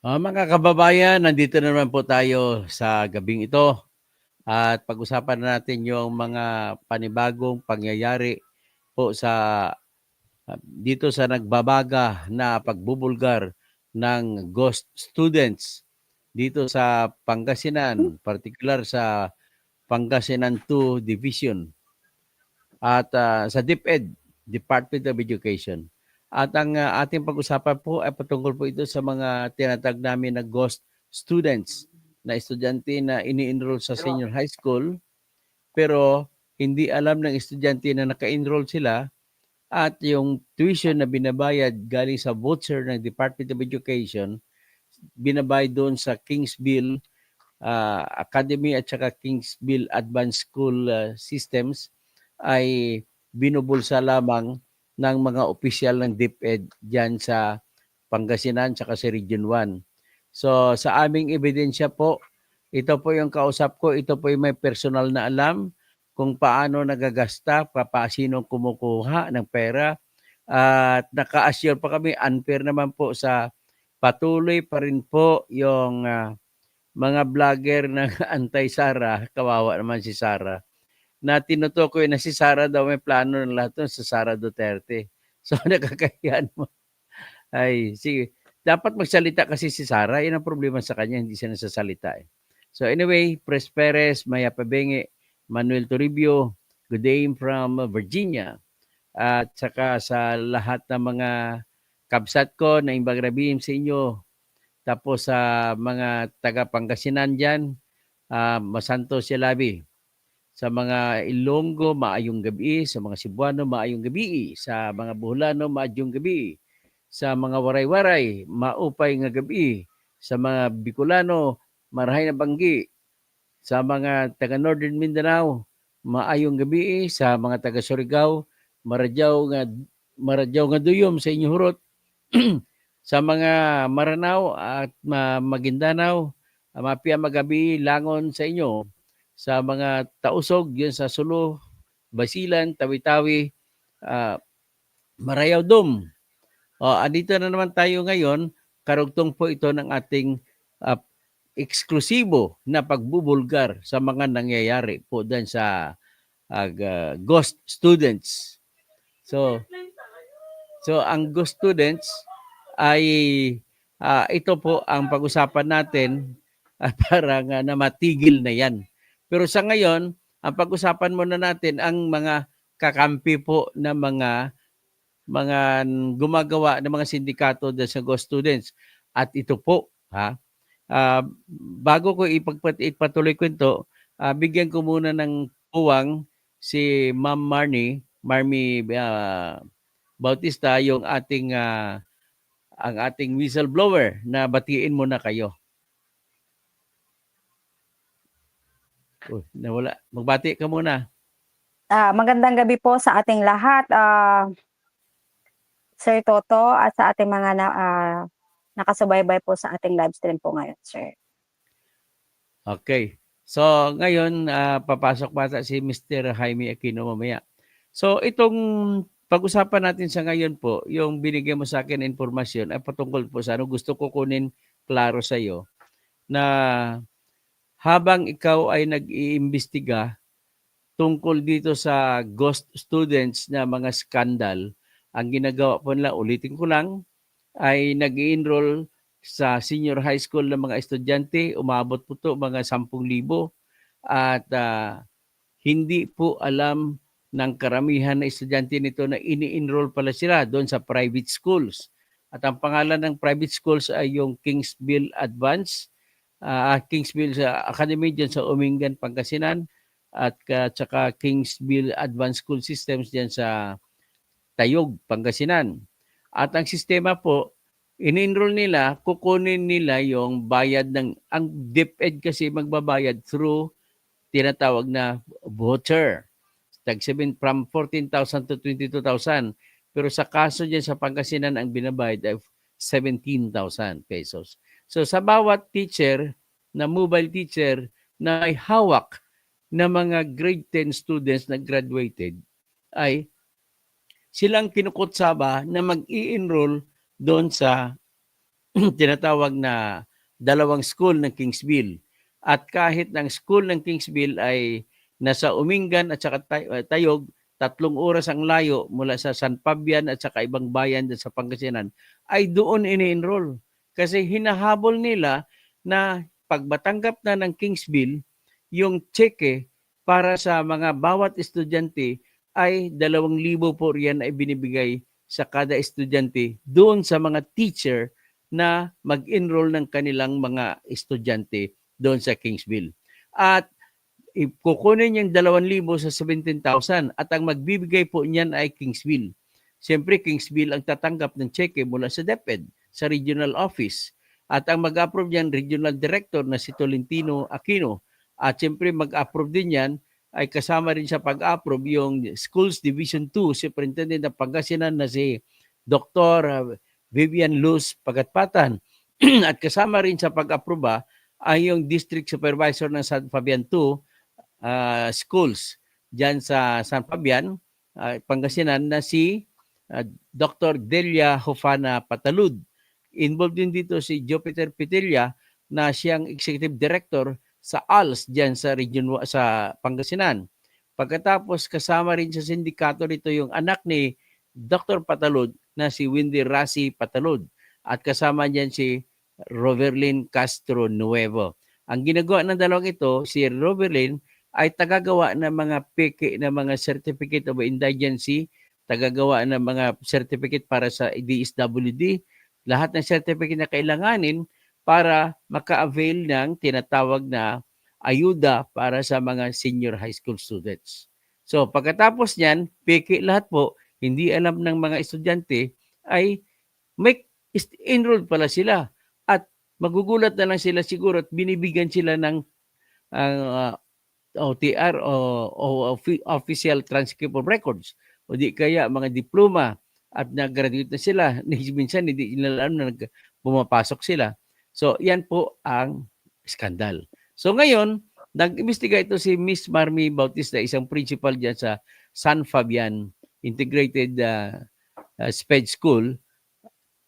Mga kababayan, nandito na naman po tayo sa gabing ito at pag-usapan natin yung mga panibagong pangyayari po dito sa nagbabaga na pagbubulgar ng ghost students dito sa Pangasinan, particular sa Pangasinan 2 Division at sa DepEd, Department of Education. At ang ating pag-usapan po ay patungkol po ito sa mga tinatag namin na ghost students na estudyante na ini-enroll sa senior high school pero hindi alam ng estudyante na naka-enroll sila at yung tuition na binabayad galing sa voucher ng Department of Education binabayad doon sa Kingsville Academy at saka Kingsville Advanced School Systems ay binubulsa lamang ng mga opisyal ng DepEd diyan sa Pangasinan at sa Region 1. So sa aming ebidensya po, ito po yung kausap ko, ito po yung may personal na alam kung paano nagagasta, sinong kumukuha ng pera at naka-assure pa kami, unfair naman po sa patuloy pa rin po yung mga vlogger ng anti-Sara, kawawa naman si Sara, na tinutukoy na si Sara daw may plano ng lahat nun sa Sara Duterte. So nakakahiyan mo. Ay, sige. Dapat magsalita kasi si Sara. Yan ang problema sa kanya, hindi siya nasasalita. So anyway, Pres Perez, Maya Pabenge, Manuel Toribio, good day from Virginia. At saka sa lahat ng mga kabsat ko na imbang rabim sa inyo. Tapos sa mga taga Pangasinan dyan, Masanto Silabi. Sa mga Ilonggo, maayong gabi. Sa mga Cebuano, maayong gabi. Sa mga Buholano, maayong gabi. Sa mga Waray-Waray, maupay nga gabi. Sa mga Bicolano, marahay na banggi. Sa mga taga Northern Mindanao, maayong gabi. Sa mga taga Surigao, maradyaw nga duyom sa inyong hurot. Sa mga Maranao at Maguindanao, mapia magabi langon sa inyo. Sa mga Tausog, yun sa Sulu, Basilan, Tawi-Tawi, Marayaw Dum. Andito na naman tayo ngayon, karugtong po ito ng ating eksklusibo na pagbubulgar sa mga nangyayari po dyan sa ghost students. So ang ghost students ay ito po ang pag-usapan natin para nga na matigil na yan. Pero sa ngayon, ang pag-usapan muna natin ang mga kakampi po na mga gumagawa ng mga sindikato sa ghost students. At ito po, bago ko ipatuloy ko ito, bigyan ko muna ng puwang si Ma'am Marmy Bautista, yung ang ating whistleblower na batiin muna kayo. Nawala. Magbati ka muna. Magandang gabi po sa ating lahat, Sir Toto, at sa ating mga nakasubaybay po sa ating live stream po ngayon, sir. Okay. So ngayon, papasok bata si Mr. Jaime Aquino mamaya. So itong pag-usapan natin sa ngayon po, yung binigay mo sa akin informasyon ay patungkol po sa gusto ko kunin klaro sa iyo na habang ikaw ay nag-iimbestiga tungkol dito sa ghost students na mga skandal, ang ginagawa po nila, ulitin ko lang, ay nag-enroll sa senior high school ng mga estudyante, umabot po ito mga 10,000 at hindi po alam ng karamihan na estudyante nito na ini-enroll pala sila doon sa private schools. At ang pangalan ng private schools ay yung Kingsville Kingsville Academy dyan sa Umingan, Pangasinan, at saka Kingsville Advanced School Systems dyan sa Tayog, Pangasinan. At ang sistema po, in-enroll nila, kukunin nila yung bayad ang DepEd kasi magbabayad through tinatawag na voucher. From 14,000 to 22,000. Pero sa kaso dyan sa Pangasinan, ang binabayad ay 17,000 pesos. So sa bawat teacher, na mobile teacher, na may hawak na mga grade 10 students na graduated, ay silang kinukutsaba na mag-i-enroll doon sa tinatawag na dalawang school ng Kingsville. At kahit ng school ng Kingsville ay nasa Umingan at saka Tayog, 3 oras ang layo mula sa San Fabian at saka ibang bayan sa Pangasinan, ay doon ini-enroll. Kasi hinahabol nila na pag matanggap na ng Kingsville, yung cheque para sa mga bawat estudyante ay 2,000 po riyan ay binibigay sa kada estudyante doon sa mga teacher na mag-enroll ng kanilang mga estudyante doon sa Kingsville. At kukunin yung 2,000 sa 17,000 at ang magbibigay po niyan ay Kingsville. Siyempre, Kingsville ang tatanggap ng cheque mula sa DepEd, sa regional office. At ang mag-approve niyan, regional director na si Tolentino Aquino. At siyempre, mag-approve din yan ay kasama rin sa pag-approve yung Schools Division 2, Superintendent ng Pangasinan na si Dr. Vivian Luz Pagatpatan. At kasama rin sa pag-aproba ay yung District Supervisor ng San Fabian 2 schools dyan sa San Fabian, Pangasinan na si Dr. Delia Hofana Patalud. Involved din dito si Jupiter Pitilla na siyang Executive Director sa ALS dyan sa region sa Pangasinan. Pagkatapos kasama rin sa sindikato nito yung anak ni Dr. Patalud na si Wendy Rasi Patalud at kasama niyan si Roverlyn Castro Nuevo. Ang ginagawa ng dalawang ito, si Roverlyn ay tagagawa ng mga peke na mga Certificate of Indigency, tagagawa ng mga certificate para sa DSWD, lahat ng certificate na kailanganin para maka-avail ng tinatawag na ayuda para sa mga senior high school students. So pagkatapos niyan, peke lahat po, hindi alam ng mga estudyante ay may enrolled pala sila at magugulat na lang sila siguro at binibigyan sila ng OTR o Official Transcript of Records o di kaya mga diploma at nag-graduate na sila. Minsan hindi nila alam na pumapasok sila. So yan po ang skandal. So ngayon, nag-imbestiga ito si Miss Marmy Bautista, isang principal diyan sa San Fabian Integrated Sped School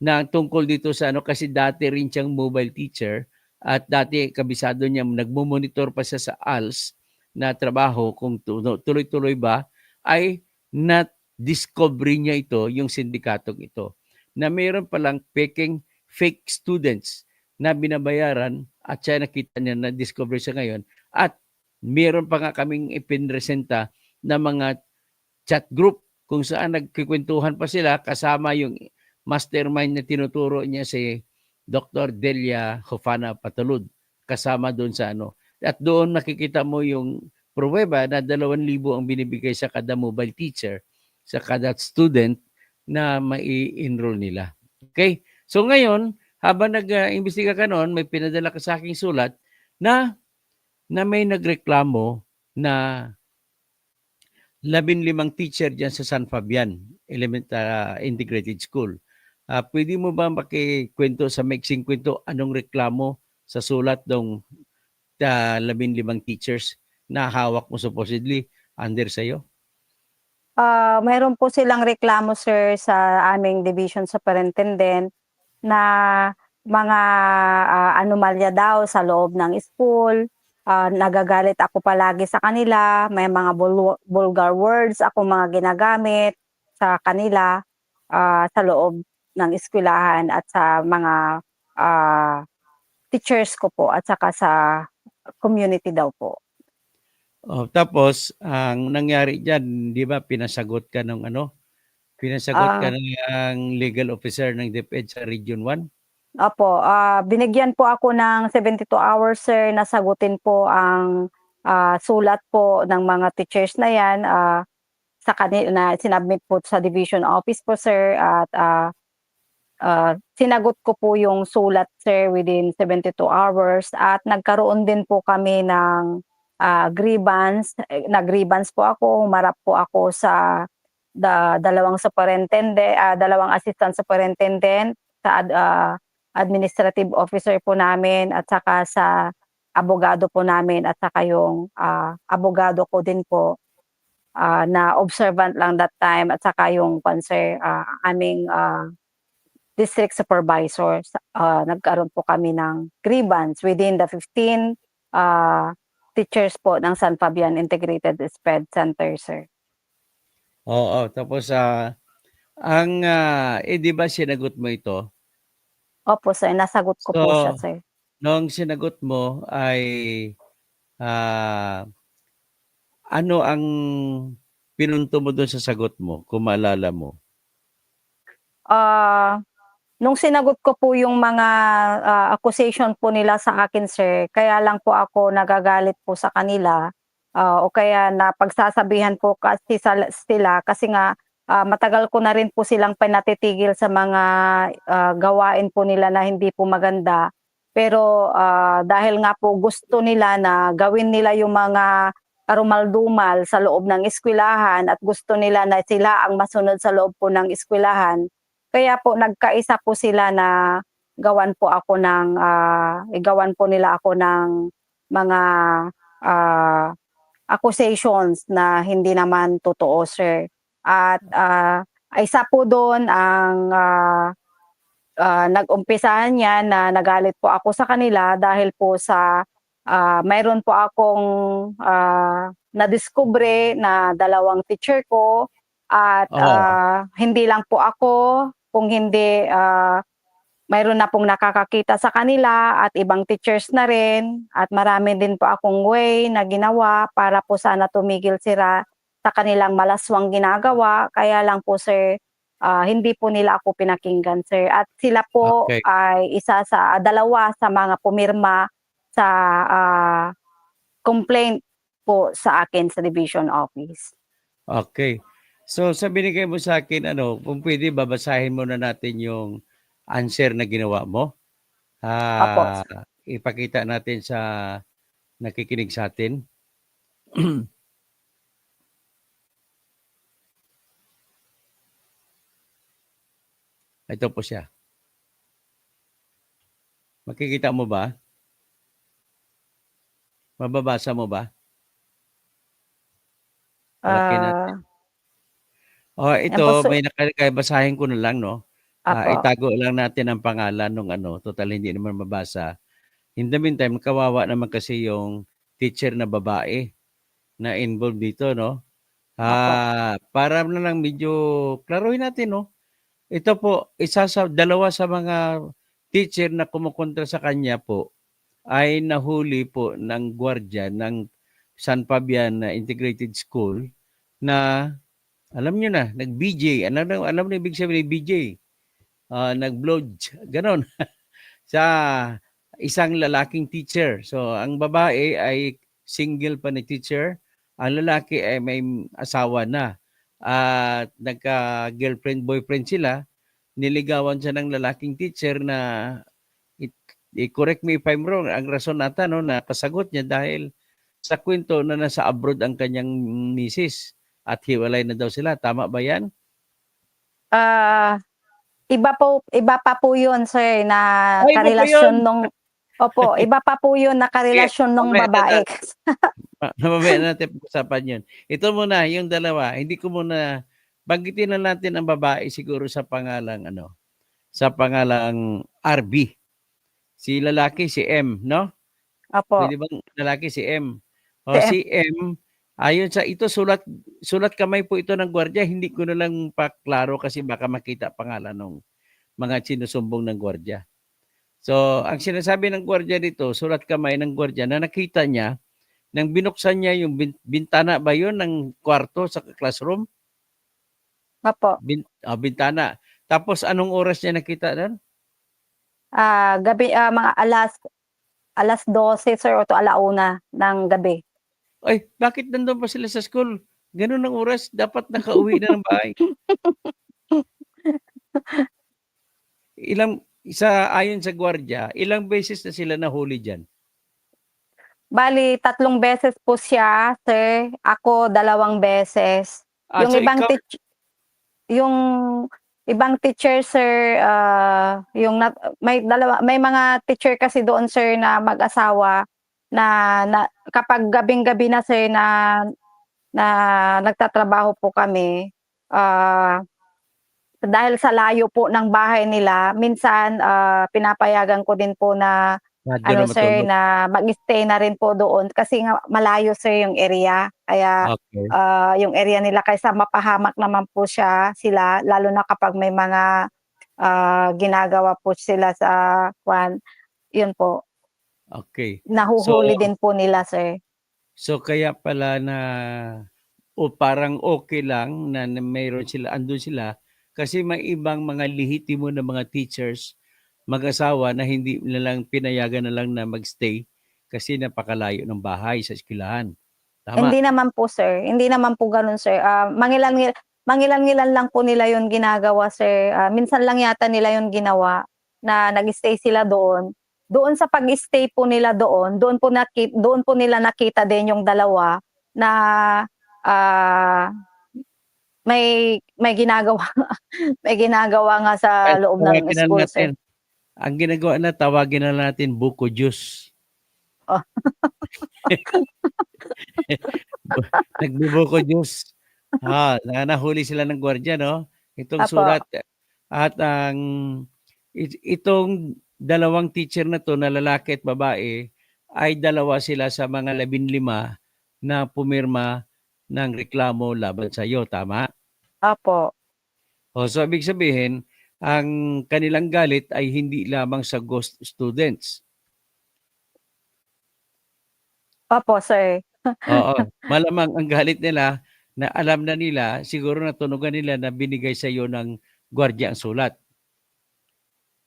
na tungkol dito sa kasi dati rin siyang mobile teacher at dati kabisado niya nagmo-monitor pa siya sa ALS na trabaho kung tuloy-tuloy ba ay na-discovery niya ito yung sindikatong ito na mayroon palang fake students na binabayaran at siya nakita niya na discover siya ngayon at mayroon pa nga kaming ipinresenta na mga chat group kung saan nagkikwentuhan pa sila kasama yung mastermind na tinuturo niya si Dr. Delia Hofana Patalud kasama doon sa At doon nakikita mo yung pruweba na 2,000 ang binibigay sa kada mobile teacher, sa kada student na mai-enroll nila. Okay? So ngayon, habang nag-imbestiga ka noon, may pinadala ka sa aking sulat na may nagreklamo na 15 teacher dyan sa San Fabian Integrated School. Pwede mo ba makikwento sa maiksing kwento anong reklamo sa sulat ng 15 teachers na hawak mo supposedly under sa'yo? Mayroon po silang reklamo, sir, sa aming division superintendent na mga anomalya daw sa loob ng school. Nagagalit ako palagi sa kanila. May mga vulgar words ako mga ginagamit sa kanila sa loob ng eskwelahan at sa mga teachers ko po at saka sa community daw po. Tapos, ang nangyari dyan, di ba, pinasagot ka ng Pinasagot ka ng legal officer ng DepEd sa Region 1? Opo, binigyan po ako ng 72 hours, sir, na sagutin po ang sulat po ng mga teachers na yan sa kanila na sinabmit po sa division office po, sir, at sinagot ko po yung sulat, sir, within 72 hours at nagkaroon din po kami ng grievance. Nag-grievance po ako, humarap po ako sa dalawang assistant superintendent, sa administrative officer po namin at saka sa abogado po namin at saka yung abogado ko din po na observant lang that time at saka yung aming district supervisor. Nagkaroon po kami ng grievance within the 15 teachers po ng San Fabian Integrated SPED Center, sir. Oo, tapos, di ba sinagot mo ito? Opo, sir, nasagot ko po siya, So, sir. nung sinagot mo ay, ano ang pinunto mo dun sa sagot mo, kung maalala mo? Nung sinagot ko po yung mga accusation po nila sa akin, sir, kaya lang po ako nagagalit po sa kanila, o kaya napagsasabihan po kasi sila kasi nga matagal ko na rin po silang pinatitigil sa mga gawain po nila na hindi po maganda. Pero dahil nga po gusto nila na gawin nila yung mga karumaldumal sa loob ng eskwelahan at gusto nila na sila ang masunod sa loob po ng eskwelahan, kaya po nagkaisa po sila na gawan po nila ako ng mga accusations na hindi naman totoo, sir. At isa po doon ang nag-umpisahan niyan na nagalit po ako sa kanila dahil po sa mayroon po akong nadiskubre na 2 teacher ko at Oo, hindi lang po ako, kung hindi mayroon na pong nakakakita sa kanila at ibang teachers na rin at marami din po akong way na ginawa para po sana tumigil sila sa kanilang malaswang ginagawa. Kaya lang po, sir, hindi po nila ako pinakinggan, sir. At sila po okey, ay dalawa sa mga pumirma sa complaint po sa akin sa division office. okey. So, sa binigay mo sa'kin ano, kung puwede babasahin muna natin yung answer na ginawa mo. Opo, Ah, ipakita natin sa nakikinig sa'tin. Ito po siya. Makikita mo ba? Mababasa mo ba? Palakihin natin. ah, Oh, yan po, ito sir. may nakalagay, basahin ko na lang 'no. Opo, Itago lang natin ang pangalan nung ano, total hindi naman mabasa. In the meantime, kawawa naman kasi yung teacher na babae na involved dito 'no. opo. Para na lang medyo klaruhin natin 'no. Ito po, isa sa dalawa sa mga teacher na kumukontra sa kanya po ay nahuli po ng gwardiya ng San Fabian Integrated School na alam niyo na, nag-BJ. Alam niyo ibig sabihin ng BJ? Nag-blowj, gano'n, sa isang lalaking teacher. So, ang babae ay single pa na teacher, ang lalaki ay may asawa na at nagka-girlfriend, boyfriend sila. Niligawan siya ng lalaking teacher na i-correct me if I'm wrong, ang rason ata 'no, napasagot niya dahil sa kwento na nasa abroad ang kanyang misis at hiwalay na daw sila, tama ba 'yan? Ah, iba pa po 'yun, sir, na Iba pa 'yun. karelasyon nung opo, iba pa po 'yun na Sige, karelasyon nung mamaya na babae. mamaya natin pag-usapan 'yun. Ito muna, yung dalawa, hindi ko muna banggitin na natin ang babae siguro sa pangalang ano, sa pangalang RB. Si lalaki si M, 'no? Opo, Puwede bang lalaki si M? si O em si M, ayon sa ito sulat sulat kamay po ito ng gwardiya, hindi ko na lang paklaro kasi baka makita pangalan nung mga sinusumbong ng gwardiya. So, ang sinasabi ng gwardiya dito, sulat kamay ng gwardiya na nakita niya nang binuksan niya yung bintana ba yun ng kwarto sa classroom? opo, Bintana. Tapos anong oras niya nakita nun? gabi, mga 12:00, sir, o to 1:00 ng gabi. Ay, bakit nandun pa sila sa school? Ganun ang oras, dapat nakauwi na ng bahay. Ayon sa gwardiya, ilang beses na sila nahuli diyan? Bale 3 beses po siya, sir, ako 2 beses. Yung So ibang ikaw teach yung ibang teacher, sir, may mga teacher kasi doon, sir, na mag-asawa na kapag gabing-gabi na, sir, na nagtatrabaho po kami, ah, dahil sa layo po ng bahay nila, minsan, pinapayagan ko din po na Doon ano na sir, matulog. na mag-stay na rin po doon kasi nga malayo sir yung area. Kaya, Okay. yung area nila kaysa mapahamak naman po sila lalo na kapag may mga, ginagawa po sila sa yun po, Okay. So nahuhuli din po nila sir. so kaya pala na o parang okay lang na mayroon sila, andun sila kasi may ibang mga lehitimo na mga teachers, mag-asawa na hindi na lang pinayagan na lang na magstay kasi napakalayo ng bahay sa eskwelahan. Tama? Hindi naman po sir, hindi naman po gano'n sir, mangilan-ngilan lang po nila 'yun ginagawa sir, minsan lang yata nila 'yun ginawa na nag-stay sila doon. Doon sa pag-stay po nila doon, doon po nila nakita din yung dalawa na, ah, may ginagawa may ginagawa nga sa Well, loob ng tawagin na school natin, sir. ang ginagawa na tawagin na natin buko juice. Oh, Nagbubuko juice. Nahuli sila ng gwardiya 'no, itong opo, sulat at ang itong dalawang teacher na 'to na lalaki at babae ay dalawa sila sa mga 15 na pumirma ng reklamo laban sa'yo, tama? opo, So ibig sabihin, ang kanilang galit ay hindi lamang sa ghost students. opo sir, Oo, malamang ang galit nila na alam na nila, siguro natunugan nila na binigay sa'yo ng gwardiya ang sulat.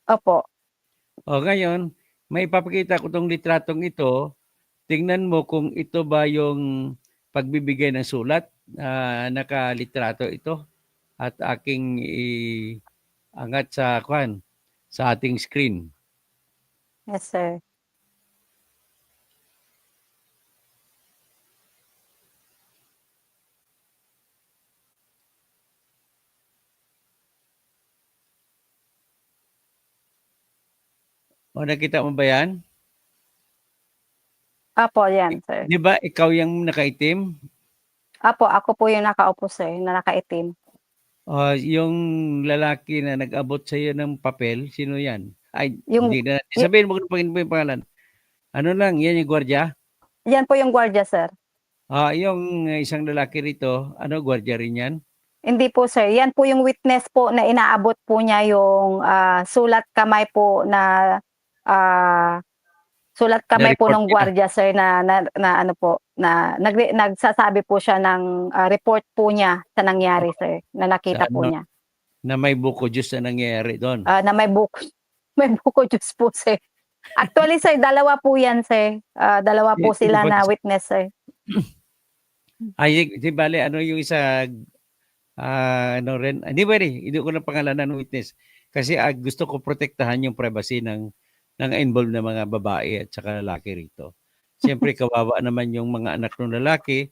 opo. Ngayon, maipapakita ko 'tong litratong ito, tingnan mo kung ito ba yung pagbibigay ng sulat, nakalitrato ito at aking iangat sa ating screen. Yes sir. Nakita mo ba 'yan? Opo, 'yan sir. 'Di ba ikaw yung nakaitim? Opo, ako po yung nakaupo sir, na nakaitim. Yung lalaki na nag-abot sa'yo ng papel, sino 'yan? Ay, Yung hindi na natin yu sabihin, mo na yung pangalan. Ano lang, 'yan yung gwardiya? 'yan po yung gwardiya sir. Yung isang lalaki rito, ano, gwardiya rin 'yan? Hindi po sir, 'yan po yung witness po na inaabot po niya yung, sulat kamay po na, ah, sulat kamay po Na-report nung niya gwardiya sir na ano po, na nagsasabi po siya ng, report po niya sa nangyari sir, na sa nakita po ano, niya. na may buko juice na nangyayari do'n. Na may buko may buko juice po sir. Actually sir, dalawa po 'yan sir, dalawa po Sino sila ba 'to? na witness sir. Di bale ano yung isa, ano rin, hindi puwede, hindi ko na pangalanan ng witness. Kasi, gusto ko protektahan yung privacy ng involved na mga babae at saka lalaki rito. Siyempre kawawa naman yung mga anak ng lalaki,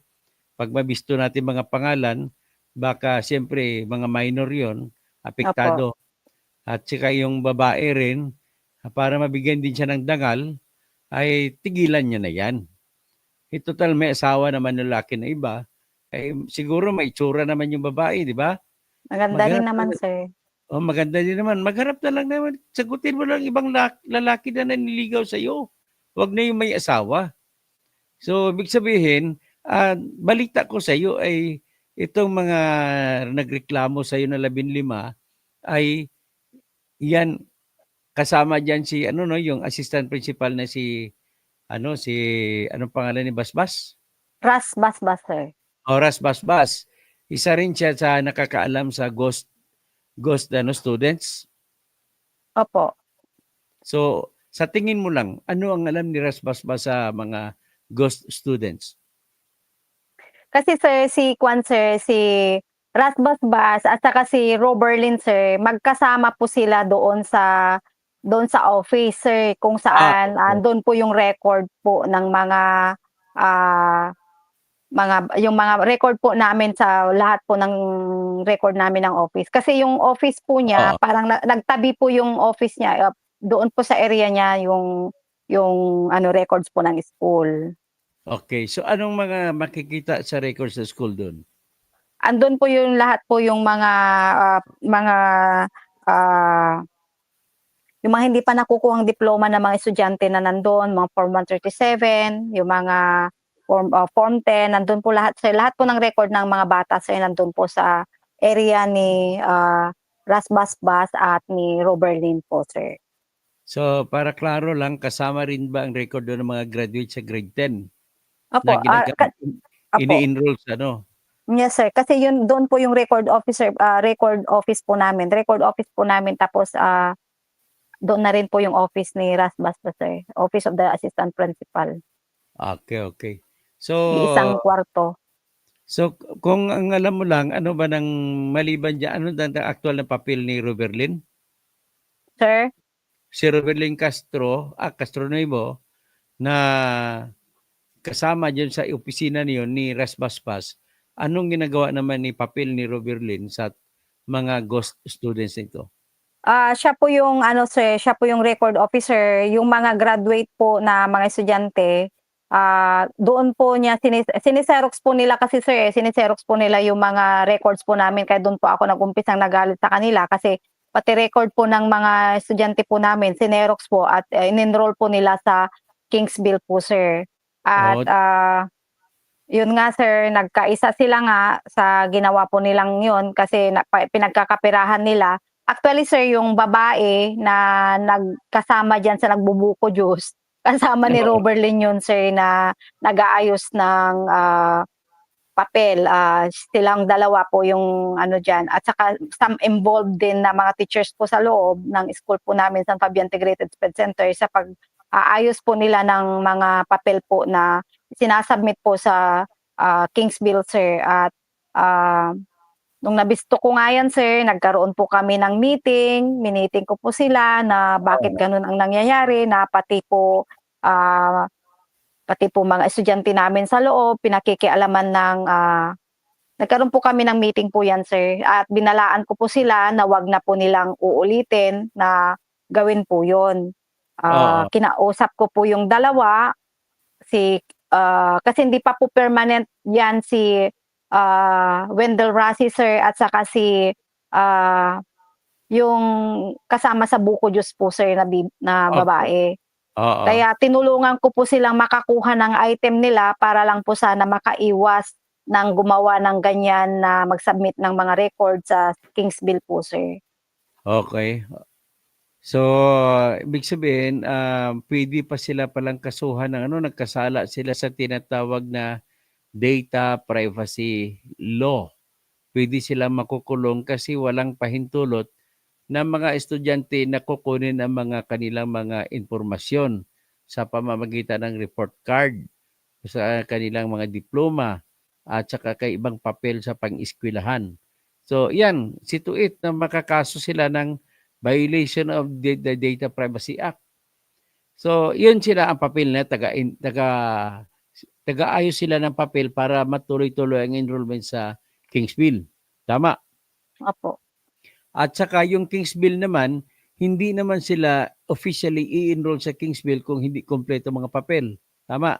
'pag mabisto natin mga pangalan, baka siyempre mga minor yon, Opo, apektado. At saka yung babae rin, para mabigyan din siya ng dangal, ay tigilan niya na 'yan. Total may asawa naman yung lalaki na iba, siguro may itsura naman yung babae, 'di ba? maganda rin Maghanap naman na sir. maganda din naman. Maghanap na lang naman, sagutin mo lang ibang lalaki na nanliligaw sa'yo. 'Wag na yung may asawa. So, ibig sabihin, balita ko sa'yo ay itong mga nagreklamo sa'yo na 15 ay 'yan, kasama diyan si ano 'no, yung assistant principal na si anong pangalan ni Basbas? Ras Basbas sir. Oras Basbas. Isa rin siya sa nakakaalam sa ghost ano, students. Opo. So, sa tingin mo lang, ano ang alam ni Ras Basbas sa mga ghost students? Kasi sir, si Kwan sir, si Ras Basbas at saka si Roberlin sir, magkasama po sila doon sa office sir, kung saan Oo. andun po yung record po ng ah, yung mga record po namin sa lahat po ng record namin ng office. Kasi yung office po niya Oo. parang nagtabi po yung office niya, doon po sa area niya yung ano records po ng school. Okay. So, anong mga makikita sa records sa school dun? andun po yung lahat po yung ah, yung mga hindi pa nakukuhang diploma ng mga estudyante na nandun, mga Form 137, yung mga Form 10, nandun po lahat sir. Lahat po ng record ng mga bata sir nandun po sa area ni Ras Basbas at ni Roberlin po sir. So, para klaro lang, kasama rin ba ang record doon ng mga graduate sa grade 10 Opo, na opo. ini-enroll sa ano? Yes sir, kasi yun doon po yung record office po namin. Record office po namin tapos doon na rin po yung office ni Ras Basbas sir, Office of the Assistant Principal. Okay, okay. So, Iisang kwarto. kung ang alam mo lang, ano ba ng maliban diyan, ano ang aktual na papel ni Roberlin? Sir? Si Roberlin Castro Nuevo, na kasama diyan sa opisina niyon ni Ras Basbas, anong ginagawa naman ni papel ni Roberlin sa mga ghost students nito? Siya po yung ano sir, siya po yung record officer, yung mga graduate po na mga estudyante, doon po niya sine-xerox po nila kasi sir, sine-xerox po nila yung mga records po namin kaya doon po ako nag-umpisang nagalit sa kanila kasi pati record po ng mga estudyante po namin sinerox po at in-enroll po nila sa Kingsville po sir. At Oh, yun nga sir, nagkaisa sila nga sa ginawa po nilang yun kasi pinagkakapirahan nila. Actually sir, yung babae na nagkasama diyan sa nagbubuko juice, kasama ni oo. Roberlin yun sir na nag-aayos ng papel. Silang dalawa po yung ano diyan at saka some involved din na mga teachers po sa loob ng school po namin, San Fabian Integrated Sped Center sa pag-aayos po nila ng mga papel po na sinasubmit po sa Kingsville sir at nung nabisto ko nga yan sir, nagkaroon po kami ng meeting, miniting ko po sila na bakit ganun ang nangyayari na pati po mga estudyante namin sa loob pinakikialaman ng nagkaroon po kami ng meeting po yan sir at binalaan ko po sila na wag na po nilang uulitin na gawin po yun. Oo. Kinausap ko po yung dalawa, kasi hindi pa po permanent yan si Wendell Rassi sir at saka si yung kasama sa Buko Juice po sir na Opo. babae. Oo. Kaya tinulungan ko po silang makakuha ng item nila para lang po sana makaiwas ng gumawa ng ganyan na mag-submit ng mga record sa Kingsville po sir. Okay. So, ibig sabihin, puwede pa sila palang kasuhan ng ano, nagkasala sila sa tinatawag na data privacy law. Puwede silang makukulong kasi walang pahintulot na mga estudyante na kukunin ang mga kanilang mga impormasyon sa pamamagitan ng report card, sa kanilang mga diploma, at saka kay ibang papel sa pang-eskwelahan. So, yan, see to it na makakaso sila ng violation of the Data Privacy Act. So, yun sila ang papel na taga-ayos sila ng papel para matuloy-tuloy ang enrollment sa Kingsville. Tama. Opo, At saka yung Kingsville naman, hindi naman sila officially i-enroll sa Kingsville kung hindi kompleto mga papel. Tama.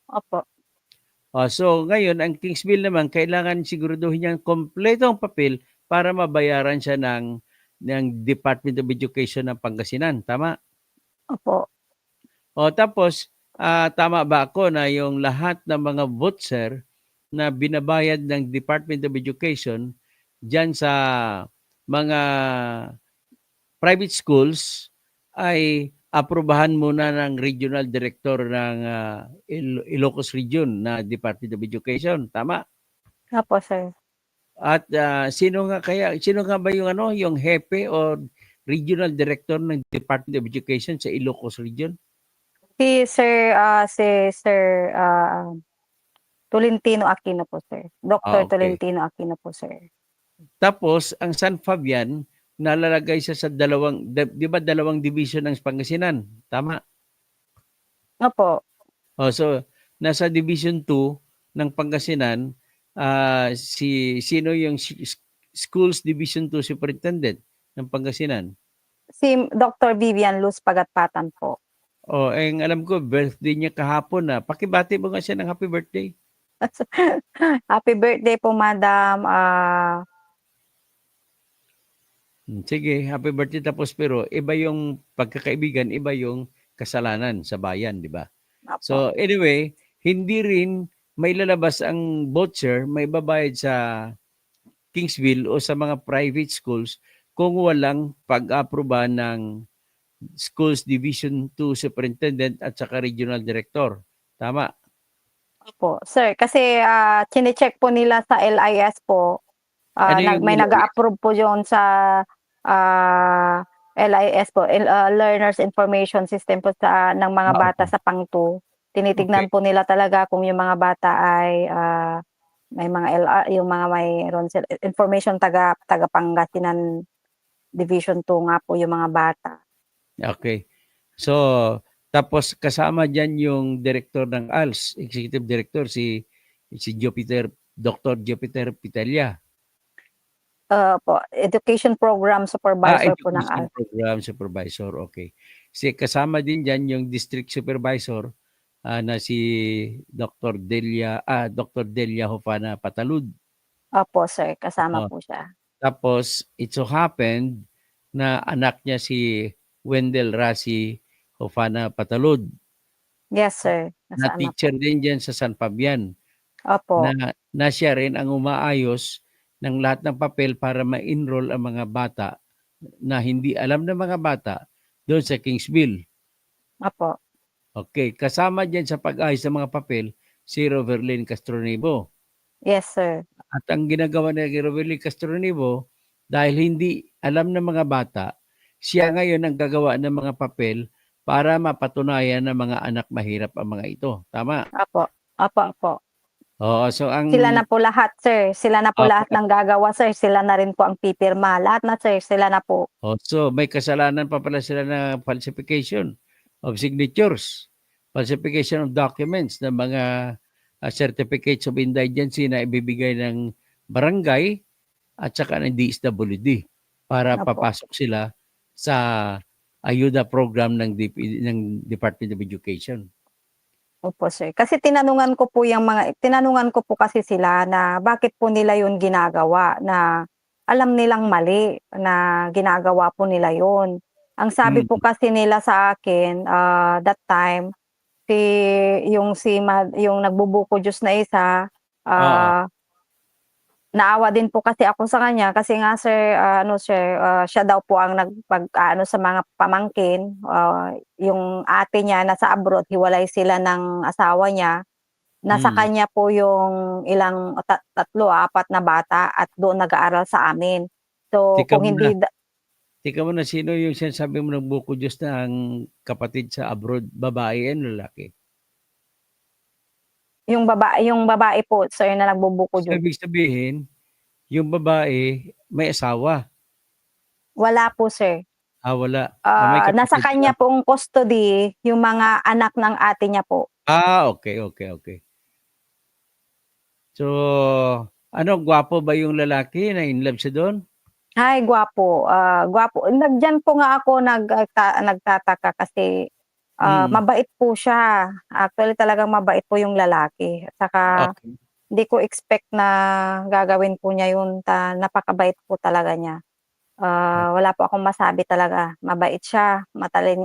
opo, So ngayon, ang Kingsville naman, kailangan siguraduhin niyang kompleto ang papel para mabayaran siya ng Department of Education ng Pangasinan. Tama. opo. Tapos, tama ba ako na yung lahat ng mga voucher na binabayad ng Department of Education diyan sa mga private schools ay aprubahan muna ng regional director ng Ilocos Region na Department of Education, tama? Opo sir. At sino nga ba yung ano, yung hepe o regional director ng Department of Education sa Ilocos Region? Si Sir Tolentino Aquino po sir. Dr. Okay. Tolentino Aquino po sir. Tapos ang San Fabian nalalagay siya sa di ba dalawang division ng Pangasinan, tama? Opo. So nasa Division 2 ng Pangasinan, sino yung Schools Division 2 Superintendent ng Pangasinan? Si Dr. Vivian Luz Pagatpatan po. Ang alam ko birthday niya kahapon na. Pakibati mo nga siya ng happy birthday. Happy birthday po, madam. Sige, happy birthday tapos pero iba yung pagkakaibigan, iba yung kasalanan sa bayan, di ba? Opo, So anyway, hindi rin may lalabas ang voucher, may babayad sa Kingsville o sa mga private schools kung walang pag-aproba ng Schools Division 2 Superintendent at saka Regional Director. Tama? opo. Sir, kasi, chine-check po nila sa LIS po, Ano yung may LIS? nag-a-approve po yun sa, LIS po, Learners Information System po ng mga bata Okay. sa Pang-2. Okay. Tinitignan po nila talaga kung yung mga bata ay, may mga yung mga mayroon information taga Pangasinan Division 2 nga po yung mga bata. Okay. So, tapos kasama diyan yung director ng ALS, executive director si Dr. Jupiter Pitella. Po, Education Program Supervisor po ng Education Program Supervisor, okay. Kasama din diyan yung district supervisor na si Dr. Delia Hofana Patalud. Opo, sir, kasama Oo. po siya. Tapos it so happened na anak niya si Wendell Rasi Hofana Patalud Yes, sir, na kasama po. teacher din diyan sa San Fabian Opo, na siya rin ang umaayos ng lahat ng papel para ma-enroll ang mga bata na hindi alam ng mga bata doon sa Kingsville. opo. Okay, kasama diyan sa pag-ayos ng mga papel si Roverlyn Castronivo. Yes, sir. At ang ginagawa ni Roverlyn Castronivo, dahil hindi alam ng mga bata, siya ngayon ang gagawa ng mga papel para mapatunayan ng mga anak mahirap ang mga ito. Tama? Opo, opo, opo. Oo, so Sila na po lahat, sir. Sila na po lahat ng gagawa, sir. Sila na rin po ang pipirma. Lahat na, sir. Sila na po. so may kasalanan pa pala sila na falsification of signatures, falsification of documents ng mga certificates of indigency na ibibigay ng barangay at saka ng DSWD para Opo. papasok sila sa ayuda program ng Department of Education. Opo, sir. Kasi tinanungan ko po kasi sila na bakit po nila yun ginagawa, na alam nilang mali na ginagawa po nila yun. Ang sabi Mm. po kasi nila sa akin, that time, si yung nagbubuko juice na isa, Oo. naawa din po kasi ako sa kanya kasi nga, sir, ano, sir, siya daw po ang nagpag-aano sa mga pamangkin. Yung ate niya nasa abroad, hiwalay sila ng asawa niya. Nasa Mm. kanya po yung ilang 3, 4 na bata at doon nag-aaral sa amin. So, Tika kung muna, hindi tika muna, sino yung sinasabi mo ng buko Diyos na ang kapatid sa abroad, babae and lalaki? yung babae po, sir, na nagbubuko So, juice, ibig sabihin, yung babae may asawa. wala po, sir. Wala. May Nasa kapatid kanya siya. pong custody yung mga anak ng ate niya po. Okay, okay, okay. So, ano, gwapo ba yung lalaki na in love siya doon? Ay, gwapo, gwapo. Diyan po nga ako nagtataka kasi, Mm. mabait po siya. Actually talagang mabait po yung lalaki. At saka Okay. hindi ko expect na gagawin po niya yun, napakabait po talaga niya. Wala po akong masabi talaga. Mabait siya,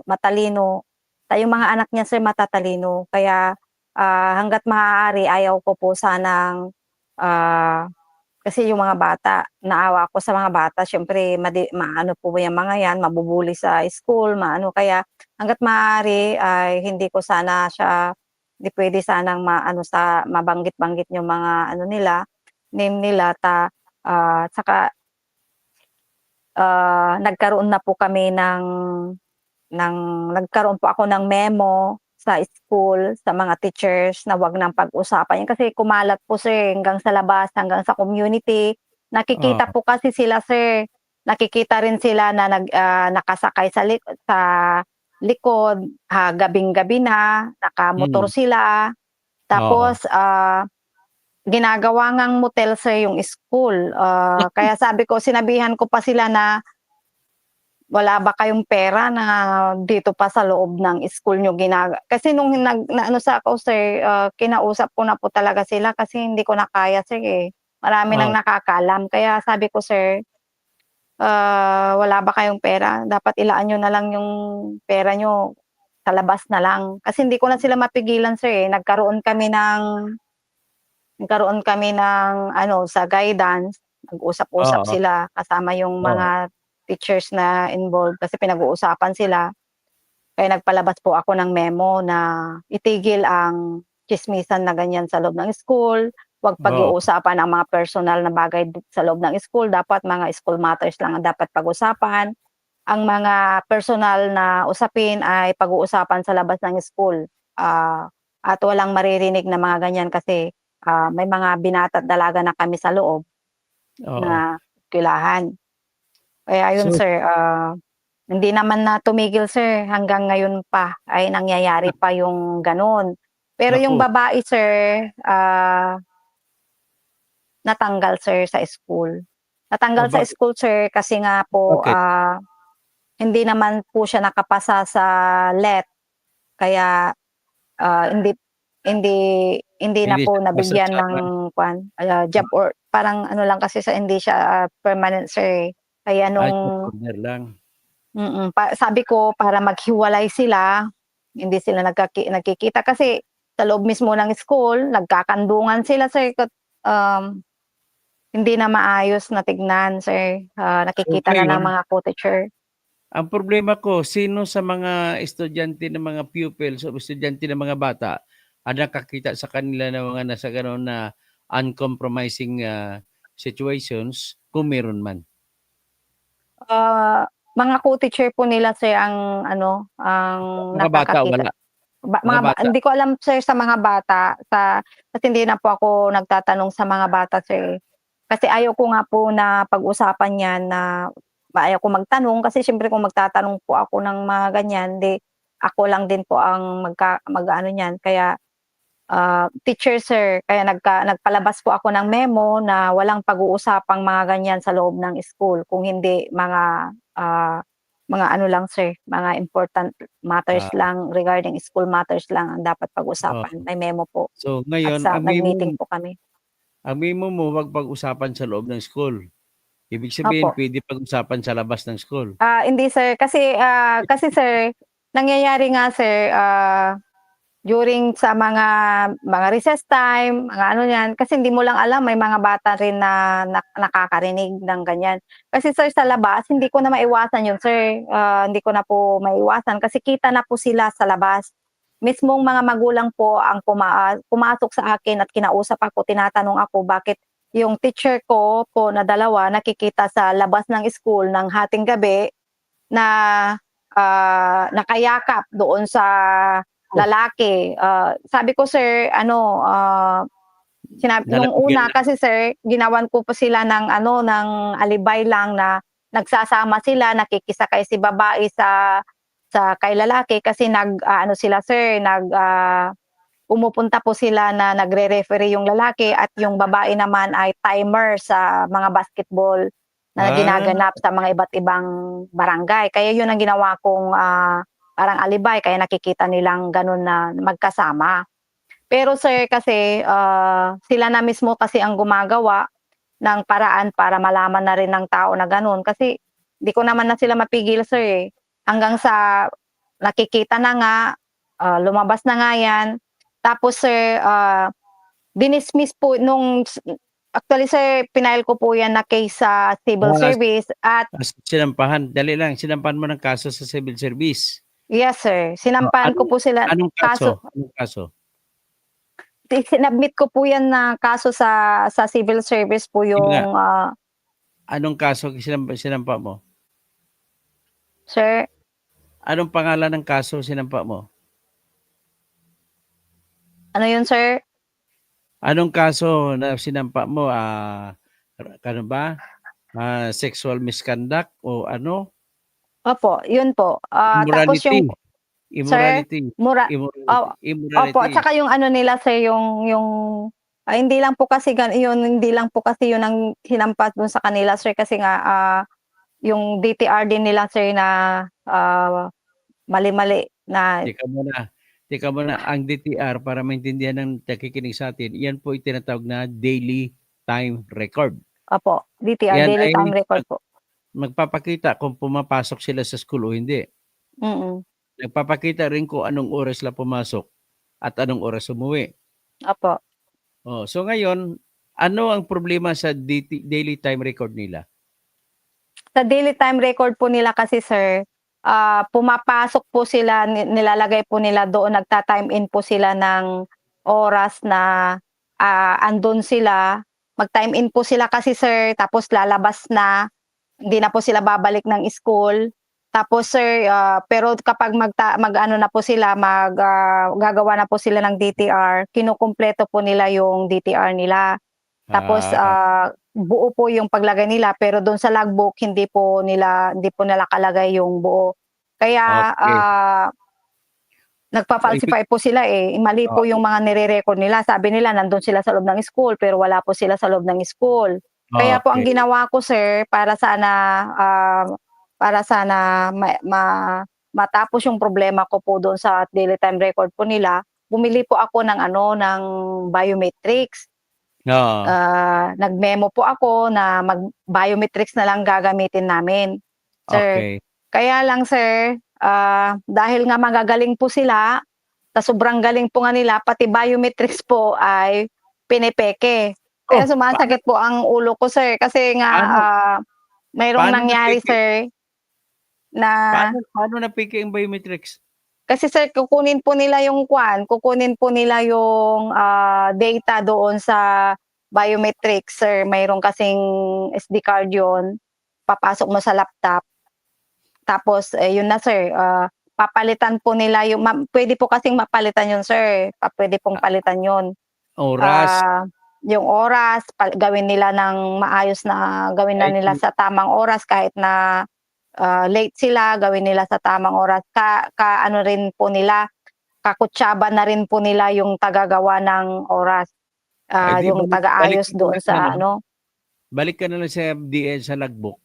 matalino. Yung mga anak niya, sir, matatalino. Kaya, hangga't maaari ayaw ko po sanang, ah kasi yung mga bata, naawa ako sa mga bata, siyempre maano po yang mga yan, mabubuli sa school, maano. Kaya hangga't maaari ay hindi ko sana siya, hindi puwede sanang mabanggit-banggit yung mga ano nila, name nila, tsaka, nagkaroon na po kami ng nagkaroon po ako ng memo sa school, sa mga teachers na 'wag nang pag-usapan 'yan kasi kumalat po, sir, hanggang sa labas, hanggang sa community. Nakikita Oo. po kasi sila, sir, nakikita rin sila na nakasakay sa likod, gabing-gabi na, nakamotor Mm. sila. Oo. Tapos, ginagawa ngang motel, sir, yung school. Kaya sabi ko, sinabihan ko pa sila na wala ba kayong pera na dito pa sa loob ng school niyo kasi nung naano sa ako sir, kinausap ko na po talaga sila kasi hindi ko na kaya sir, eh. Marami Oh, ng nakakaalam kaya sabi ko, "Sir, wala ba kayong pera? Dapat ilaan niyo na lang yung pera niyo sa labas na lang." Kasi hindi ko na sila mapigilan sir, eh. Nagkaroon kami ng ano, sa guidance, nag-usap-usap oo, sila kasama yung oo, mga teachers na involved kasi pinag-uusapan sila. Kaya nagpalabas po ako ng memo na itigil ang tsismisan na ganyan sa loob ng school, 'wag oo, pag-uusapan ang mga personal na bagay sa loob ng school, dapat mga school matters lang ang dapat pag-usapan. Ang mga personal na usapin ay pag-uusapan sa labas ng school, at walang maririnig na mga ganyan kasi, may mga binata't dalaga na kami sa loob oo. na eskuwelahan. Kaya ayun So, sir, hindi naman na tumigil sir, hanggang ngayon pa ay nangyayari pa yung gano'n. Pero yung naku, babae sir, natanggal sir sa school. Natanggal sa bakit school sir kasi nga po, bakit? hindi naman po siya nakapasa sa LET kaya, hindi hindi hindi na Hindi po siya nakapasa nabigyan sa ng job or parang ano lang kasi sa hindi siya, permanent sir, eh. Kaya job nung order lang. sabi ko para maghiwalay sila, hindi sila nagkikita kasi sa loob mismo ng school nagkakandungan sila sir hindi na maayos na tignan sir, So, nakikita na ng ngayon mga co-teacher. ang problema ko, sino sa mga estudyante ng mga pupils o estudyante ng mga bata ang nakakita sa kanila ng mga nasa gano'n na uncompromising, situations kung meron man? Mga co-teacher po nila sir ang ano, ang Mga bata nakakakita. wala? Mga Mga bata, hindi ko alam sir sa mga bata kasi hindi na po ako nagtatanong sa mga bata sir, eh. Kasi ayaw ko nga po na pag-usapan 'yan na ayaw ko magtanong kasi siyempre kung magtatanong po ako ng mga ganyan, 'di ako lang din po ang mag-aano niyan. Kaya, teacher sir, kaya nagpalabas po ako ng memo na walang pag-uusapang mga ganyan sa loob ng school kung hindi mga ano lang sir, mga important matters ah, lang regarding school matters lang ang dapat pag-usapan. oo. May memo po So, at ngayon nag-meeting po kami. ang memo mo wag pag-usapan sa loob ng school. Ibig sabihin Opo. puwede pag-usapan sa labas ng school. Hindi sir kasi sir nangyayari nga sir, during sa mga recess time, mga ano niyan, kasi hindi mo lang alam may mga bata rin na nakakarinig ng ganyan. Kasi sir sa labas hindi ko na maiwasan yun sir, hindi ko na po maiwasan kasi kita na po sila sa labas. Mismong mga magulang po ang pumasok sa akin at kinausap ako, tinatanong ako bakit yung teacher ko po na dalawa nakikita sa labas ng school ng hating gabi na, nakayakap doon sa Oh, lalaki. Sabi ko, "Sir ano, nung lalagyan una kasi sir ginawan ko po sila ng ano, ng alibay lang na nagsasama sila, nakikisakay si babae sa kay lalaki kasi nag-aano sila sir, pumupunta po sila na nagre-referee yung lalaki at yung babae naman ay timer sa mga basketball na ah, ginaganap sa mga iba't ibang barangay. Kaya yun ang ginawa kong, parang alibay kaya nakikita nilang gano'n na magkasama. Pero sir kasi, sila na mismo kasi ang gumagawa ng paraan para malaman na rin ng tao na gano'n kasi 'di ko naman na sila mapigil sir, eh. Hanggang sa nakikita na nga, lumabas na nga 'yan. Tapos sir, dinismiss po actually sir pinail ko po 'yan na case sa civil ah, service at sinampahan, dali lang, sinampahan mo ng kaso sa civil service. yes sir, Oh, sinampahan ko anong po sila anong kaso, kaso anong kaso? sinubmit ko po 'yan na kaso sa civil service po Yun nga, yung, anong kaso sinampa mo? sir, Anong pangalan ng kaso sinampa mo? ano yun sir? Anong kaso na sinampa mo, ano ba, sexual misconduct o ano, Opo, yun po. Tapos immorality, yung sir, immorality, mura immorality, opo, immorality. tsaka yung ano nila sir, yung hindi lang po kasi hindi lang po kasi yun ang hinampas dun sa kanila sir kasi nga, yung DTR din nila sir na mali-mali na Teka muna, teka muna. Ang DTR, para maintindihan ng nakikinig sa atin, yan po tinatawag na daily time record. opo, DTR, Yan daily ay time record po. magpapakita kung pumapasok sila sa school o hindi. Mm. Nagpapakita rin kung anong oras sila pumasok at anong oras umuwi. Opo. Oh, so ngayon, ano ang problema sa daily time record nila? Sa daily time record po nila kasi sir, pumapasok po sila, nilalagay po nila doon, nagta-time in po sila ng oras na, andun sila, mag-time in po sila kasi sir, tapos lalabas na, hindi na po sila babalik ng school. Tapos sir, pero kapag mag-ano na po sila, gagawa na po sila ng DTR, kinukumpleto po nila yung DTR nila. Tapos, Ah, buo po yung paglagay nila pero dun sa logbook hindi po nila nakalagay yung buo. Kaya, okay. So, ibig, nagfa-falsify po sila, eh, mali oh, po yung mga nire-record nila. Sabi nila nandun sila sa loob ng school pero wala po sila sa loob ng school. Kaya po ang okay. ginawa ko sir para sana matapos yung problema ko po doon sa daily time record po nila, bumili po ako ng ano, ng biometrics. Oo, Nag-memo po ako na biometrics na lang gagamitin namin, sir. okay. Kaya lang sir, dahil nga magagaling po sila, sa sobrang galing po nga nila, pati biometrics po ay pinepeke. Kaya Oh, sumasakit po ang ulo ko sir, kasi nga, paano mayroong paano nangyari napiki sir na paano napiki ang biometrics? kasi sir kukunin po nila yung, data doon sa biometrics sir, mayroon kasing SD card yun, papasok mo sa laptop. Tapos, eh, yun na sir, papalitan po nila yung puwede po kasing mapalitan yun sir, puwede pong Ah, palitan yun. oras, Ah, yung oras gawin nila ng maayos, na gawin na kahit nila sa tamang oras kahit na, late sila, gawin nila sa tamang oras. Ano rin po nila, kakutsaba na rin po nila yung tagagawa ng oras, ay di yung balik taga-ayos ka na doon lang ano, sa ano. balik ka na lang sa DL sa logbook.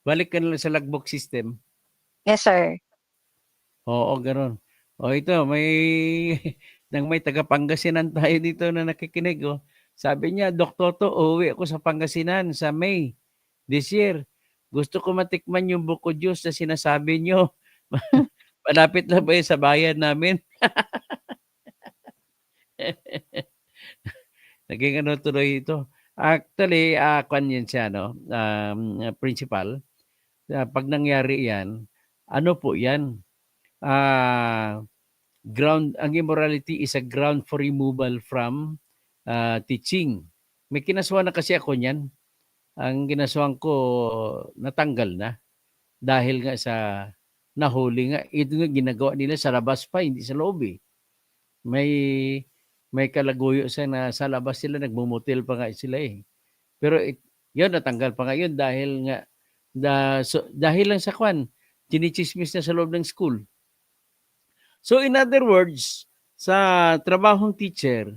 Balik ka na lang sa logbook system. Yes sir. Oo, gano'n. Oh, ito may taga Pangasinan tayo dito na nakikinig, oh. Sabi niya, "Doc Toto, uuwi ako sa Pangasinan sa May this year. Gusto ko matikman yung buko juice na sinasabi niyo. Malapit lang ba yun sa bayan namin?" Naging ano tuloy ito. Actually, kuwan yan siya 'no, principal. 'Pag nangyari yan, ano po yan, ah ang immorality is a ground for removal from, teaching. May kinasuhan na kasi ako niyan. Ang kinasuhan ko natanggal na dahil nga sa nahuli nga. Ito nga ginagawa nila sa labas pa, hindi sa loob, eh. May may kalaguyo sa na sa labas sila nagmo-motel pa nga sila, eh. Pero 'yun natanggal pa nga 'yun dahil nga dahil lang sa kwan, tsini-tsismis na sa loob ng school. So in other words, sa trabahong teacher,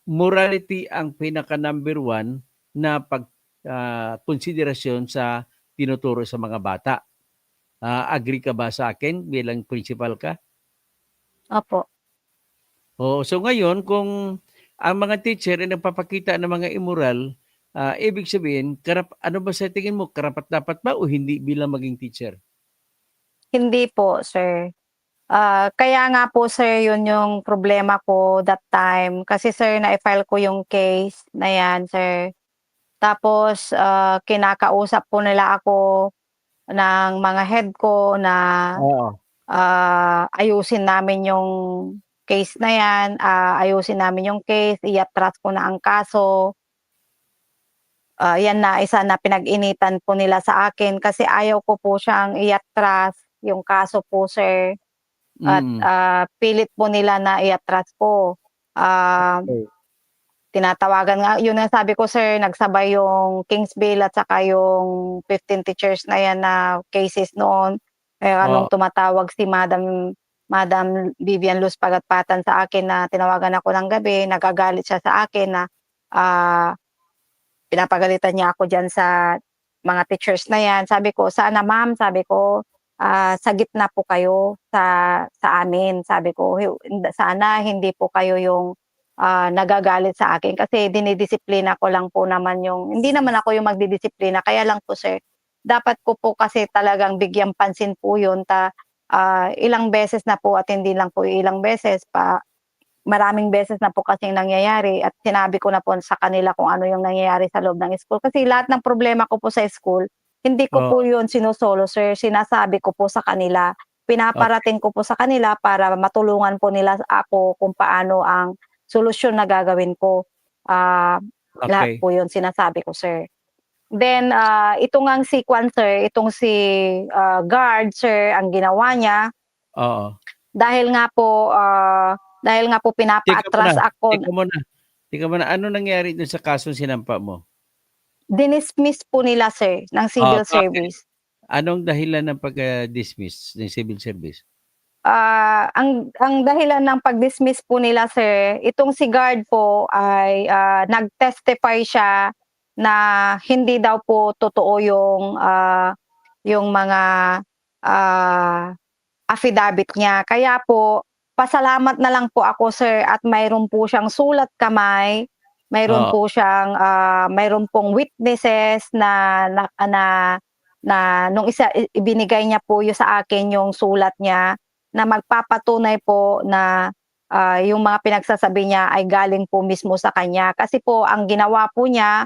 morality ang pinaka number one na konsiderasyon sa tinuturo sa mga bata. Agree ka ba sa akin bilang principal ka? Opo. Oo, so ngayon kung ang mga teacher ay nagpapakita ng mga immoral, ibig sabihin ano ba sa tingin mo, karapat-dapat ba o hindi bilang maging teacher? Hindi po sir. Kaya nga po sir yun yung problema ko that time, kasi sir na-file ko yung case na yan sir. Tapos, kinakausap po nila ako ng mga head ko na, Oo. ayusin namin yung case na yan, ayusin namin yung case, i-atras ko na ang kaso. Yan na isa na pinag-initan po nila sa akin kasi ayaw ko po siyang i-atras yung kaso po sir. At, Mm. pilit po nila na i-atras ko. Ah, Okey. Tinatawagan nga, yun nga sabi ko sir, nagsabay yung King's Bill at saka yung 15 teachers na yan na cases noon. Nung Oo. tumatawag si Madam Vivian Luz Pagatpatan sa akin na tinawagan ako ng gabi, nagagalit siya sa akin na, ah, pinapagalitan niya ako diyan sa mga teachers na yan. Sabi ko, sana ma'am, sabi ko, sa gitna po kayo sa amin. Sabi ko, sana hindi po kayo yung nagagalit sa akin kasi dinidisiplina ko lang po naman hindi naman ako yung magdidisiplina. Kaya lang po sir, dapat ko po kasi talagang bigyang pansin po yun ilang beses na po at hindi lang po ilang beses maraming beses na po kasing nangyayari at sinabi ko na po sa kanila kung ano yung nangyayari sa loob ng school. Kasi lahat ng problema ko po sa school, hindi ko Oo, po yun sinusolo, sir. Sinasabi ko po sa kanila. okey, Pinaparating ko po sa kanila para matulungan po nila ako kung paano ang solusyon na gagawin ko. Lahat okey. po yun sinasabi ko, sir. Then, ito ngang si Kwan, sir, itong si guard, sir, ang ginawa niya, Oo. dahil nga po, dahil nga po Teka muna, pinapa-atras ako. teka muna, teka muna. Ano nangyari dun sa kasong sinampa mo? Dinismiss po nila sir, ng civil Bakit? service. Anong dahilan ng pagka-dismiss ng civil service? Ang dahilan ng pag-dismiss po nila sir, itong si guard po ay, nag-testify siya na hindi daw po totoo yung mga, ah, affidavit niya. Kaya po, pasalamat na lang po ako sir at mayro'n po siyang sulat kamay, mayro'n Oo, po siyang, mayro'n pong witnesses na nung ibinigay niya po sa akin yung sulat niya na magpapatunay po na, yung mga pinagsasabi niya ay galing po mismo sa kanya. Kasi po ang ginawa po niya,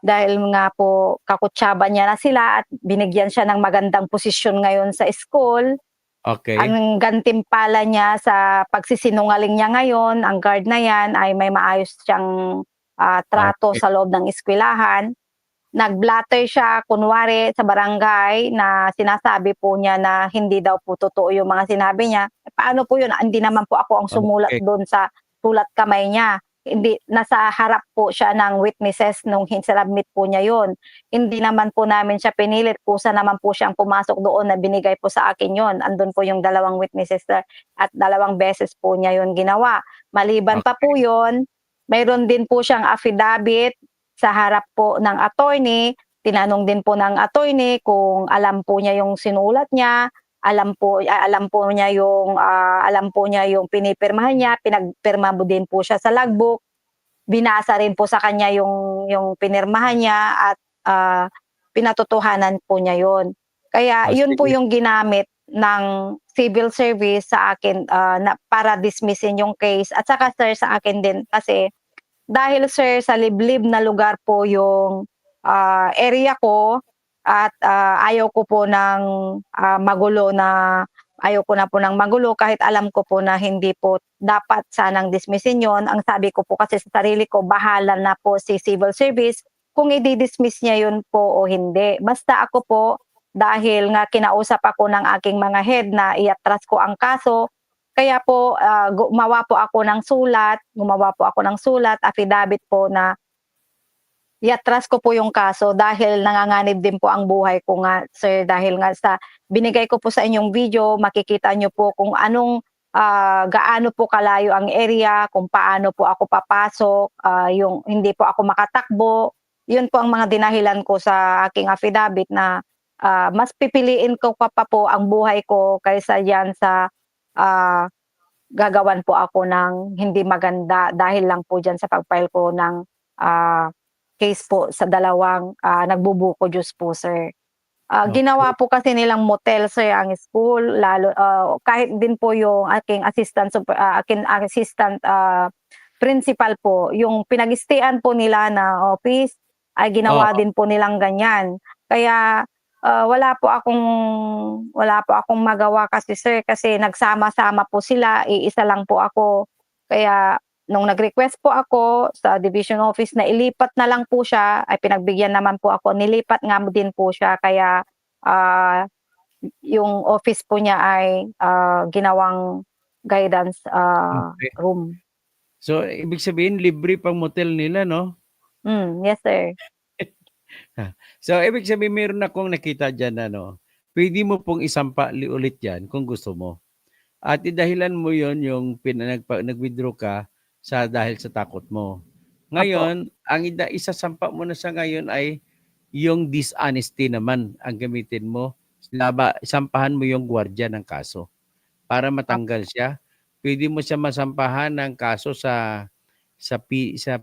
dahil nga po kakutsaba niya na sila at binigyan siya ng magandang posisyon ngayon sa school, okey. ang gantimpala niya sa pagsisinungaling niya ngayon, ang guard na 'yan ay may maayos siyang, trato Okey, sa loob ng eskwelahan. Nag-blatter siya kunwari sa barangay na sinasabi po niya na hindi daw po totoo yung mga sinabi niya. Eh, paano po yun? Hindi naman po ako ang sumulat okey, dun sa sulat kamay niya. Hindi, nasa harap po siya ng witnesses nung sinubmit po niya yun. Hindi naman po namin siya pinilit. Kusa naman po siyang pumasok doon na binigay po sa akin yun. Andun po yung dalawang witnesses at dalawang beses po niya yun ginawa. Maliban pa po okey, yun, mayroon din po siyang affidavit sa harap po ng attorney. Tinanong din po ng attorney kung alam po niya yung sinulat niya, alam po niya yung pinipirmahan niya, pinagpirma mo din po siya sa logbook, binasa rin po sa kanya yung pinirmahan niya at, pinatotohanan po niya yun. Kaya yun po sige. yung ginamit ng civil service sa akin, na para dismissin yung case at saka sir sa akin din kasi dahil sir sa liblib na lugar po yung, area ko at, ayaw ko po ng, ayaw ko na po ng magulo kahit alam ko po na hindi po dapat sanang dismissin yon. Ang sabi ko po kasi sa sarili ko, bahala na po si civil service kung idi-dismiss niya yun po o hindi. Basta ako po, dahil nga kinausap ako ng aking mga head na iatras ko ang kaso, kaya po, gumawa po ako ng sulat, affidavit po na i-atras ko po yung kaso dahil nanganganib din po ang buhay ko nga, sir. Dahil nga sa binigay ko po sa inyong video, makikita niyo po kung gaano po kalayo ang area, kung paano po ako papasok, yung hindi po ako makatakbo. Yun po ang mga dinahilan ko sa aking affidavit na, mas pipiliin ko pa po ang buhay ko kaysa diyan sa, ah gagawan po ako ng hindi maganda dahil lang po diyan sa pag-file ko ng, case po sa dalawang, nagbubuko-Diyos po, sir. Okey, Ginawa po kasi nilang motel, sir, ang school lalo, kahit din po yung aking assistant, principal po, yung pinag-stay-an po nila na office ay ginawa oo, din po nilang ganyan. Kaya, wala po akong magawa kasi sir, kasi nagsama-sama po sila, iisa lang po ako. Kaya nung nag-request po ako sa division office na ilipat na lang po siya, ay pinagbigyan naman po ako, nilipat nga din po siya kaya, ah, yung office po niya ay, ginawang guidance, okey. room. So, ibig sabihin libre pang motel nila 'no? Yes sir. So, ibig sabihin meron akong nakita diyan ano, puwede mo pong isampa ulit 'yan kung gusto mo. At idahilan mo 'yon yung nag-withdraw ka dahil sa takot mo. Opo. Ngayon, ang isasampa mo na sa ngayon ay yung dishonesty naman ang gamitin mo. Sampahan mo yung gwardiya ng kaso para matanggal siya. Pwede mo siya masampahan ng kaso sa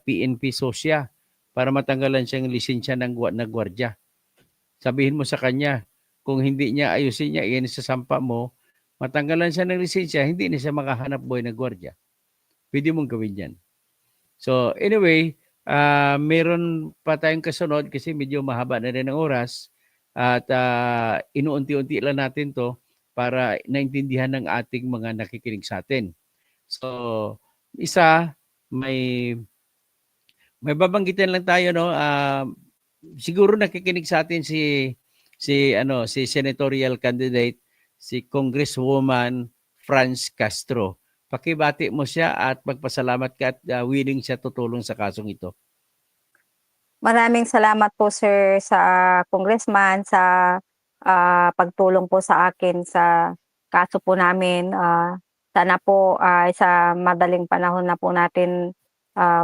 PNP Sosya para matanggalan siyang lisensya ng gwardiya. Sabihin mo sa kanya, kung hindi niya ayusin niya, iyan isasampa mo, matanggalan siya ng lisensya, hindi na siya makahanap buhay ng gwardiya. Pwede mong gawin yan. So anyway, meron pa tayong kasunod kasi medyo mahaba na rin ang oras at inuunti-unti lang natin to para naintindihan ng ating mga nakikinig sa atin. So isa, may babanggitin lang tayo, no? Siguro nakikinig sa atin si senatorial candidate, si Congresswoman Franz Castro. Pakibati mo siya at magpasalamat ka at willing siya tutulong sa kasong ito. Maraming salamat po sir sa congressman sa pagtulong po sa akin sa kaso po namin. Sana po sa madaling panahon na po natin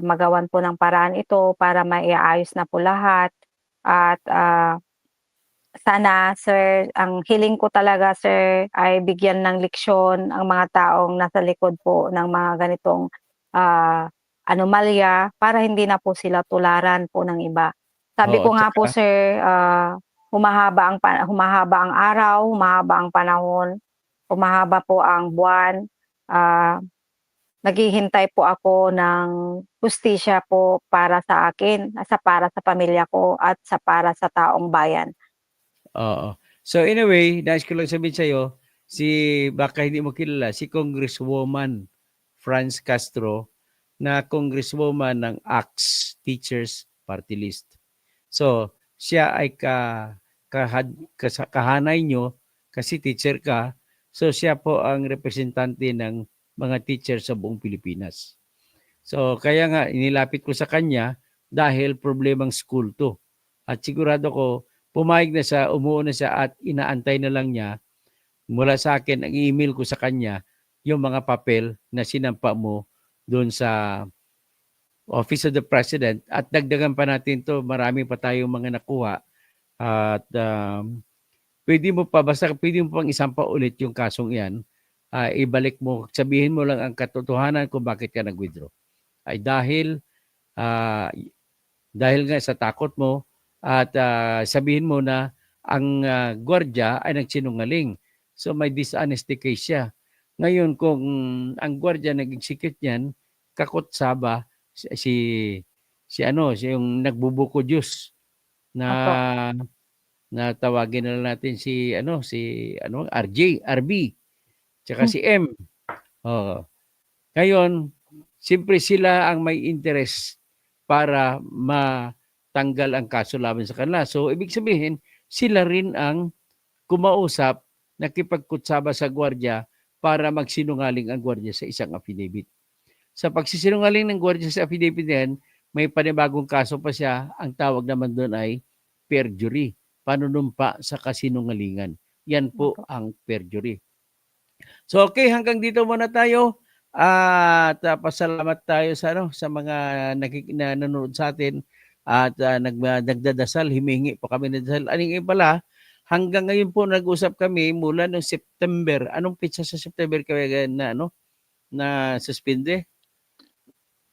magawan po ng paraan ito para maiayos na po lahat. At sana sir, ang hiling ko talaga sir ay bigyan ng leksyon ang mga taong nasa likod po ng mga ganitong anomalya para hindi na po sila tularan po ng iba. Sabi Oo, ko nga po tsaka sir, humahaba ang araw, humahaba ang panahon, humahaba po ang buwan. Naghihintay po ako ng hustisya po para sa akin, para sa pamilya ko at para sa taong bayan. oo. So anyway, nais ko lang sabihin sa'yo, baka hindi mo kilala, si Congresswoman Franz Castro na Congresswoman ng ACTS Teachers Party List. So, siya ay kahanay nyo kasi teacher ka. So, siya po ang representante ng mga teacher sa buong Pilipinas. So, kaya nga, inilapit ko sa kanya dahil problemang school to. At sigurado ko, pumayag na siya, umuuna siya at inaantay na lang niya mula sa akin, ang email ko sa kanya, yung mga papel na sinampa mo doon sa Office of the President at dagdagan pa natin to, marami pa tayong mga nakuha at pwede mo pang isampa ulit yung kasong iyan, ibalik mo, sabihin mo lang ang katotohanan kung bakit ka nag-withdraw. Ay ah, dahil nga sa takot mo at sabihin mo na ang gwardiya ay nagsinungaling. So may dishonesty case siya. Ngayon kung ang gwardiya nag-execute niyan, kakutsaba si yung nagbubuko Diyos na Opo. tawagin na lang natin RB, tsaka si M. Oh. Ngayon, siyempre sila ang may interest para matanggal ang kaso laban sa kanila. So, ibig sabihin, sila rin ang kumausap, nakipagkutsaba sa gwardiya para magsinungaling ang gwardiya sa isang affidavit. Sa pagsisinungaling ng gwardiya sa affidavit yan, may panibagong kaso pa siya. Ang tawag naman doon ay perjury, panunumpa sa kasinungalingan. Yan po ang perjury. So okay, hanggang dito muna tayo. At pasalamat tayo sa mga nanonood sa atin at nagdadasal, himingi po kami ng dasal. Aning pala, hanggang ngayon po nag-usap kami mula noong September. Anong pitsa sa September kaya na suspende?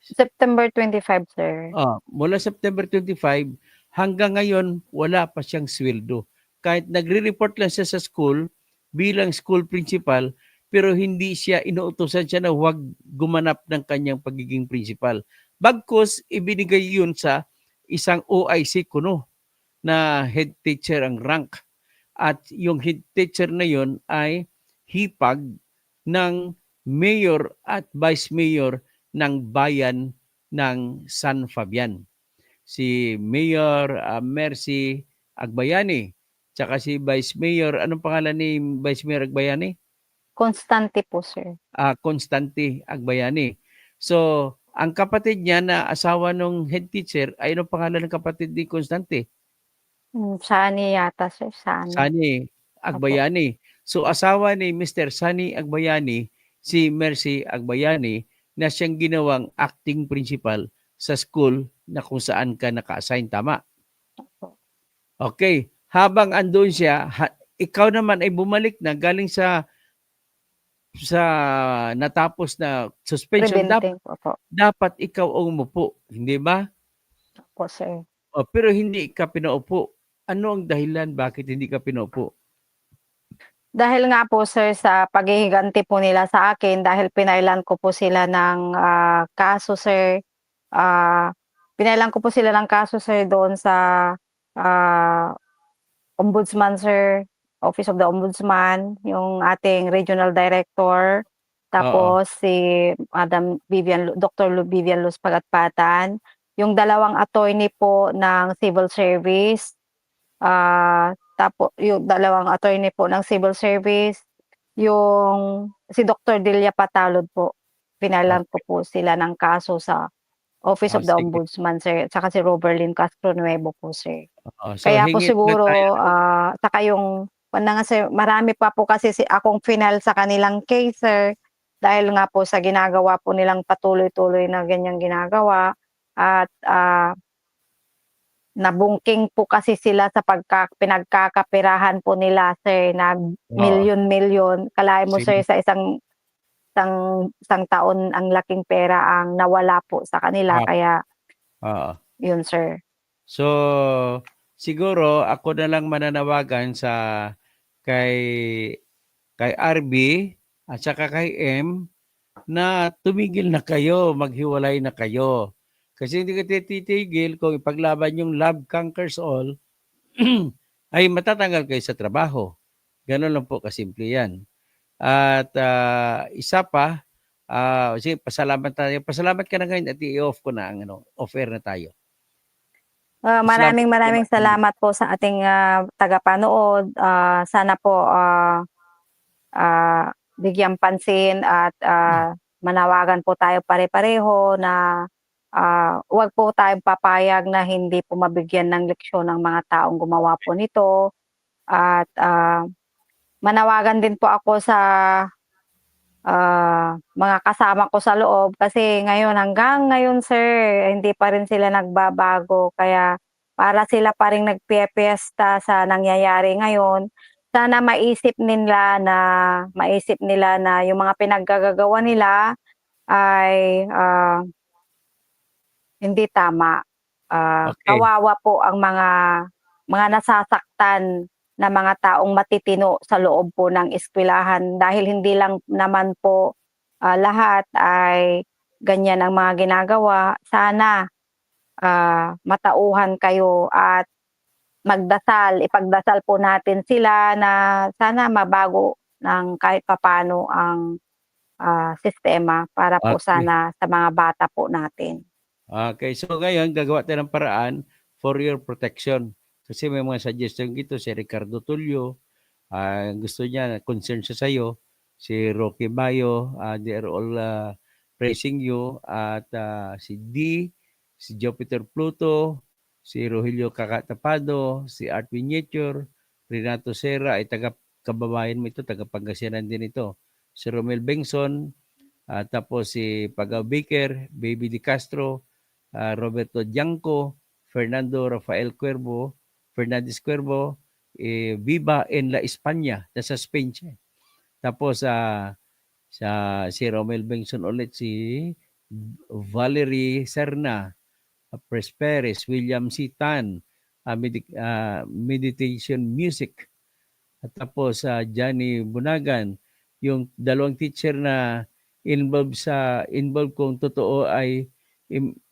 September 25 sir. Mula September 25 hanggang ngayon wala pa siyang sweldo. Kahit nagre-report lang siya sa school bilang school principal, pero hindi siya inuutosan siya na huwag gumanap ng kanyang pagiging principal. Bagkus ibinigay yun sa isang OIC kuno na head teacher ang rank. At yung head teacher na yun ay hipag ng mayor at vice mayor ng bayan ng San Fabian. Si Mayor Mercy Agbayani, tsaka si Vice Mayor, anong pangalan ni Vice Mayor Agbayani? Constante po sir. Constante Agbayani. So, ang kapatid niya na asawa ng head teacher, ay anong pangalan ng kapatid ni Constante? Sani yata sir, Sani. Sani Agbayani. So, asawa ni Mr. Sani Agbayani, si Mercy Agbayani, na siyang ginawang acting principal sa school na kung saan ka naka-assign, tama? Opo. Okay, habang andun siya, ikaw naman ay bumalik na galing sa natapos na suspension, Preventing po po. dapat ikaw ang umupo, hindi ba? Opo, sir. Pero hindi ka pinaupo. Ano ang dahilan bakit hindi ka pinaupo? Dahil nga po sir sa paghihiganti po nila sa akin dahil pinailan ko po sila ng, kaso sir, pinailan ko po sila ng kaso sir doon sa, ah, Ombudsman sir, Office of the Ombudsman, yung ating regional director, Oo, tapos si Madam Dr. Vivian Luz Pagatpatan, yung dalawang attorney po ng civil service. Yung dalawang attorney po ng civil service, yung si Dr. Delia Patalod po, pinailan ko okey. po sila ng kaso sa Office of the Sige. Ombudsman sir, tsaka si Roberlyn Castro Nuevo po sir. Oo, so Kaya po hingi na lang tayo siguro, tsaka yung na nga sir, marami pa po kasi akong final sa kanilang case sir, dahil nga po sa ginagawa po nilang patuloy-tuloy na ganyang ginagawa at, nabungking po kasi sila sa pinagkakaperahan po nila sir na oo, milyon-milyon. Akalain mo sir sige, sa isang taon ang laking pera ang nawala po sa kanila kaya oo. yun sir. So, siguro ako na lang mananawagan kay kay RB at saka kay M na tumigil na kayo, maghiwalay na kayo. Kasi hindi ka titigil kung ipaglaban yung love conquers all, ay matatanggal kayo sa trabaho. Gano'n lang po kasimple yan. At isa pa, sige, pasalamat tayo. Pasalamat ka na ngayon at i-off ko na ang off-air na tayo. Pasalamat Maraming ka maraming naman. salamat po sa ating, tagapanood. Sana po, bigyang pansin at, manawagan po tayo pare-pareho na, 'wag po tayong papayag na hindi po mabigyan ng leksyon ang mga taong gumawa po nito at, manawagan din po ako sa, mga kasama ko sa loob kasi ngayon hanggang ngayon sir, hindi pa rin sila nagbabago kaya para sila pa ring nagpiyesta sa nangyayari ngayon. Sana maisip nila na yung mga pinaggagagawa nila ay, hindi tama. Okay. Kawawa po ang mga nasasaktan na mga taong matitino sa loob po ng eskuwelahan dahil hindi lang naman po, lahat ay ganyan ang mga ginagawa. Sana, matauhan kayo at ipagdasal po natin sila na sana mabago ng kahit papaano ang, sistema para po Okay. sana sa mga bata po natin. Okay. So ngayon gagawa tayo ng paraan for your protection. Kasi may mga suggestion dito si Ricardo Tulio, gusto niya, concerned siya sa'yo. Si Rocky Bayo, they are all praising you. At si D, si Jupiter Pluto, si Rogelio Kakatapado, si Art Vigneture, Renato Serra, ay taga-kababayan mo ito, taga-Pangasinan din ito. Si Romel Bengson, tapos si Pagaw Baker, Baby Di Castro, Roberto Dianco, Fernando Rafael Cuervo, Fernandez Cuervo, Viva en la España, nasa Spain siya. Tapos si Romel Bengson ulit, si Valerie Serna, Presperes, William C. Tan, Meditation Music, at tapos Johnny Bunagan, yung dalawang teacher na involved kung totoo ay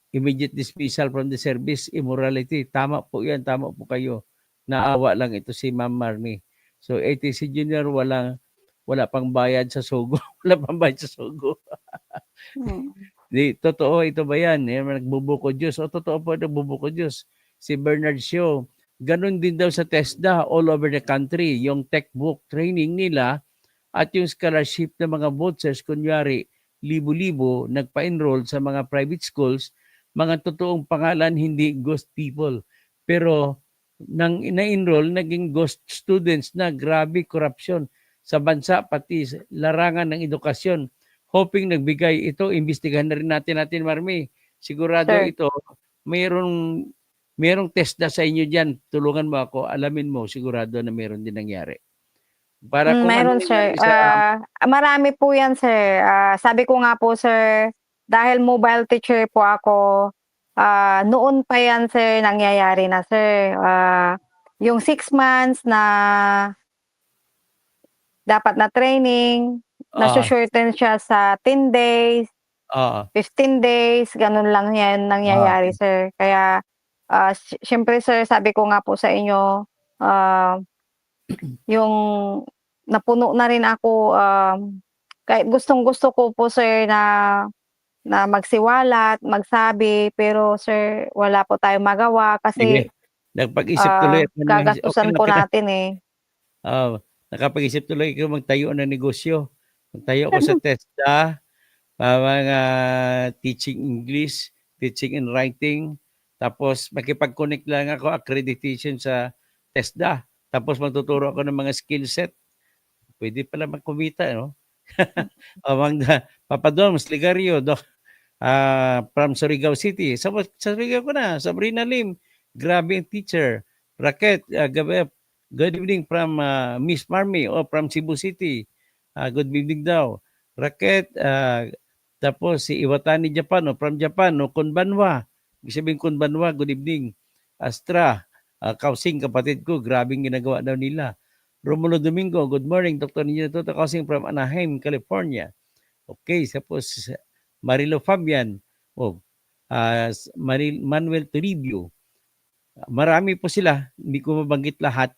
immediate dismissal from the service, immorality. Tama po yan, tama po kayo. Naawa lang ito si Ma'am Marnie. So ATC Junior wala pang bayad sa sugo. Wala pang bayad sa sugo. Mm. Di, totoo ito ba yan? Nagbubuko Diyos. O totoo po nagbubuko Diyos. Si Bernard Shaw, ganun din daw sa TESDA all over the country. Yung textbook training nila at yung scholarship ng mga vouchers, kunyari, libo-libo, nagpa-enroll sa mga private schools, mga totoong pangalan, hindi ghost people. Pero nang na-enroll, naging ghost students na. Grabe corruption sa bansa, pati larangan ng edukasyon. Hoping nagbigay ito, imbestigahan na rin natin, Marmi. sigurado Sir. ito, mayroong TESDA sa inyo diyan. Tulungan mo ako, alamin mo, sigurado na mayroon din nangyari. Para kung ano Meron sir. nangyari sa Marami po 'yan sir. Sabi ko nga po sir, dahil mobile teacher po ako, noon pa 'yan sir nangyayari na sir. Yung 6 months na dapat na training, ah, naso-shorten siya sa 10 days, oo, 15 days, gano'n lang 'yan ah, nangyayari sir. Kaya, siyempre sir sabi ko nga po sa inyo, ah yung napuno na rin ako, kahit gustong-gusto ko po sir na magsiwalat, magsabi, pero sir wala po tayong magawa kasi, sige. Nagpag-isip tuloy ako ng okey gagastusan lang po kita. natin, eh. Nakapag-isip tuloy ikaw magtayo ng negosyo. Magtayo ako sa TESDA, mga teaching English, teaching and writing, tapos makipag-connect lang ako, accreditation sa TESDA. Tapos magtuturo ako ng mga skill set. Puwede pala kumita 'no? Papa Doms Ligario, from Surigao City. Sa Surigao ko na, Sabrina Lim, grabe ang teacher. Raquel, good evening from Miss Marmy o from Cebu City. Good evening daw. Raquel, tapos si Iwatani Japan o from Japan o Konbanwa. Ibig sabihin Konbanwa, good evening. Astra, Kausing, kapatid ko, grabing ginagawa daw nila. Romulo Domingo, good morning, Dr. Nino Toto Kausing from Anaheim, California. Okay, tapos Marilo Fabian, Manuel Toribio. Marami po sila, hindi ko mabanggit lahat.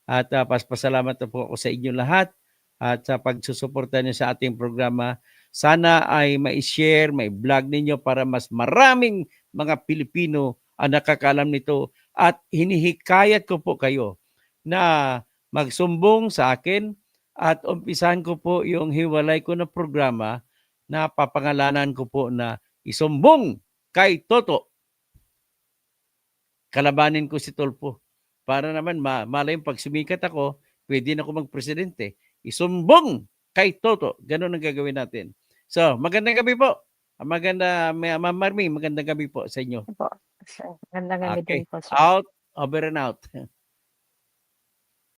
At pasalamat na po ako sa inyo lahat at sa pagsusuporta niyo sa ating programa. Sana ay mai-share, mai-vlog ninyo para mas maraming mga Pilipino ang nakakalam nito. At hinihikayat ko po kayo na magsumbong sa akin at umpisahan ko po yung hiwalay ko na programa na papangalanan ko po na isumbong kay Toto. Kalabanin ko si Tulfo. Para naman malay pag sumikat ako, pwede na ako magpresidente. Isumbong kay Toto. Ganun ang gagawin natin. So, magandang gabi po. Ma'am Marmy, magandang gabi po sa inyo. Opo, sir. Magandang gabi din Okay. po sir. Out, over and out.